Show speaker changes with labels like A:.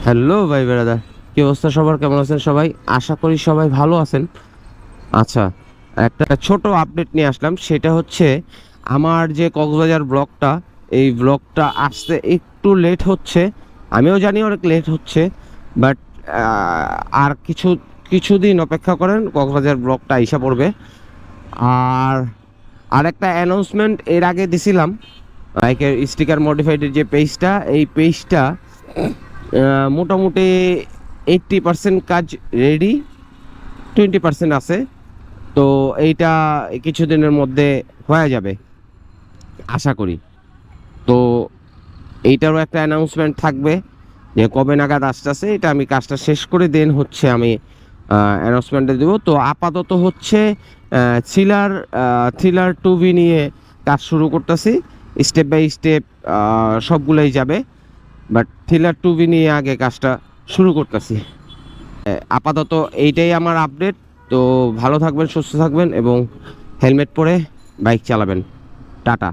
A: Hello ভাই brother, কি অবস্থা সবার? কেমন আছেন সবাই? আশা করি সবাই ভালো আছেন। আচ্ছা, একটা ছোট আপডেট নিয়ে আসলাম। সেটা হচ্ছে আমার যে কক্সবাজার ব্লগটা, এই ব্লগটা আসতে একটু লেট হচ্ছে। আমিও জানি অনেক লেট হচ্ছে, বাট আর কিছুদিন অপেক্ষা করেন, কক্সবাজার ব্লগটা আইসা পড়বে। আর আরেকটা অ্যানাউন্সমেন্ট এর আগে দিছিলাম, বাইকের স্টিকার মডিফাইডের যে পেজটা, এই পেজটা মোটামুটি 80% কাজ রেডি, 20% আছে। তো এইটা কিছুদিনের মধ্যে হয়ে যাবে আশা করি। তো এইটারও একটা অ্যানাউন্সমেন্ট থাকবে যে কবে নাগাদ আসতেছে। এটা আমি কাজটা শেষ করে দেন হচ্ছে আমি অ্যানাউন্সমেন্টে দেবো। তো আপাতত হচ্ছে থ্রিলার থ্রিলার 2V নিয়ে কাজ শুরু করতেছি, স্টেপ বাই স্টেপ সবগুলোই যাবে। বাট থ্রিলার 2V নিয়ে আগে কাজটা শুরু করতেছি। আপাতত এইটাই আমার আপডেট। তো ভালো থাকবেন, সুস্থ থাকবেন এবং হেলমেট পরে বাইক চালাবেন। টাটা।